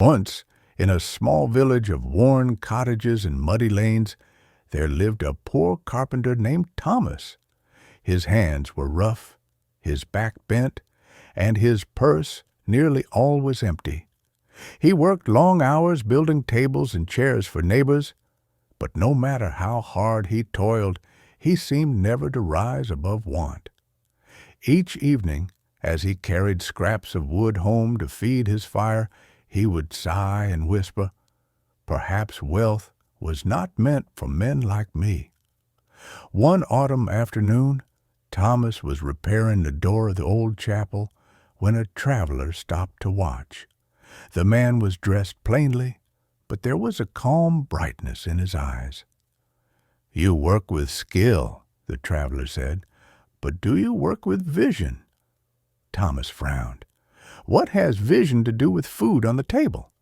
Once, in a small village of worn cottages and muddy lanes, there lived a poor carpenter named Thomas. His hands were rough, his back bent, and his purse nearly always empty. He worked long hours building tables and chairs for neighbors, but no matter how hard he toiled, he seemed never to rise above want. Each evening, as he carried scraps of wood home to feed his fire, he would sigh and whisper, "Perhaps wealth was not meant for men like me." One autumn afternoon, Thomas was repairing the door of the old chapel when a traveler stopped to watch. The man was dressed plainly, but there was a calm brightness in his eyes. "You work with skill," the traveler said, "but do you work with vision?" Thomas frowned. "What has vision to do with food on the table?"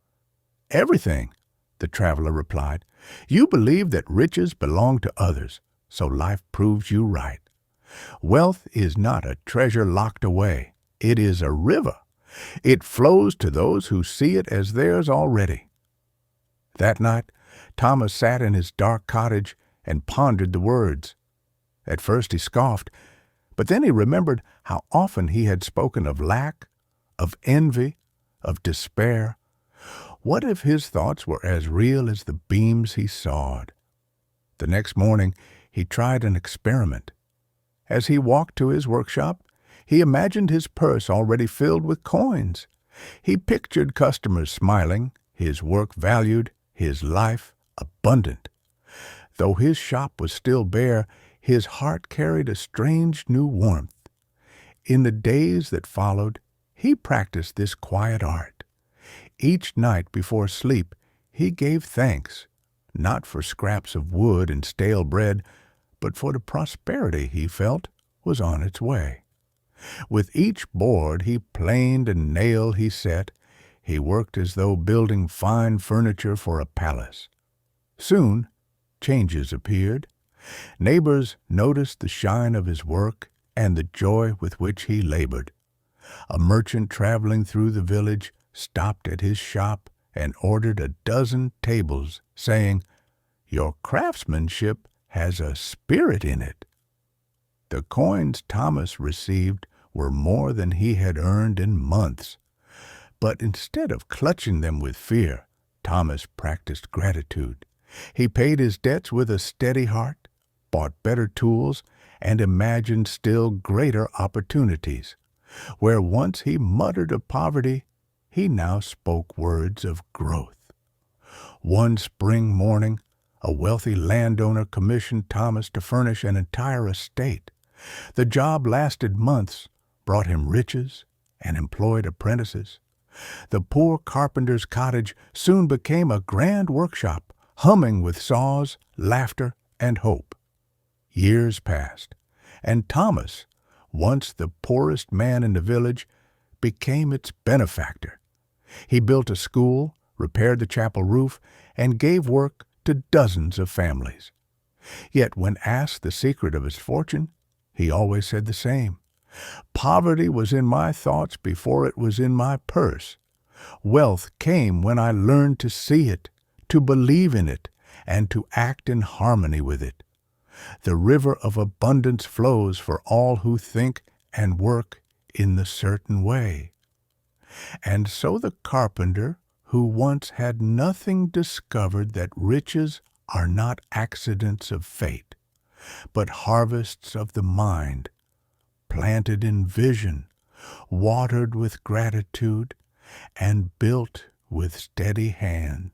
"Everything," the traveler replied. "You believe that riches belong to others, so life proves you right. Wealth is not a treasure locked away. It is a river. It flows to those who see it as theirs already." That night, Thomas sat in his dark cottage and pondered the words. At first he scoffed, but then he remembered how often he had spoken of lack, of envy, of despair. What if his thoughts were as real as the beams he sawed? The next morning he tried an experiment. As he walked to his workshop, he imagined his purse already filled with coins. He pictured customers smiling, his work valued, his life abundant. Though his shop was still bare, his heart carried a strange new warmth. In the days that followed, he practiced this quiet art. Each night before sleep, he gave thanks, not for scraps of wood and stale bread, but for the prosperity he felt was on its way. With each board he planed and nail he set, he worked as though building fine furniture for a palace. Soon changes appeared. Neighbors noticed the shine of his work and the joy with which he labored. A merchant traveling through the village stopped at his shop and ordered a dozen tables, saying, "Your craftsmanship has a spirit in it." The coins Thomas received were more than he had earned in months. But instead of clutching them with fear, Thomas practiced gratitude. He paid his debts with a steady heart, bought better tools, and imagined still greater opportunities. Where once he muttered of poverty, he now spoke words of growth. One spring morning, a wealthy landowner commissioned Thomas to furnish an entire estate. The job lasted months, brought him riches, and employed apprentices. The poor carpenter's cottage soon became a grand workshop, humming with saws, laughter, and hope. Years passed, and Thomas, once the poorest man in the village, became its benefactor. He built a school, repaired the chapel roof, and gave work to dozens of families. Yet when asked the secret of his fortune, he always said the same. "Poverty was in my thoughts before it was in my purse. Wealth came when I learned to see it, to believe in it, and to act in harmony with it. The river of abundance flows for all who think and work in the certain way." And so the carpenter, who once had nothing, discovered that riches are not accidents of fate, but harvests of the mind, planted in vision, watered with gratitude, and built with steady hands.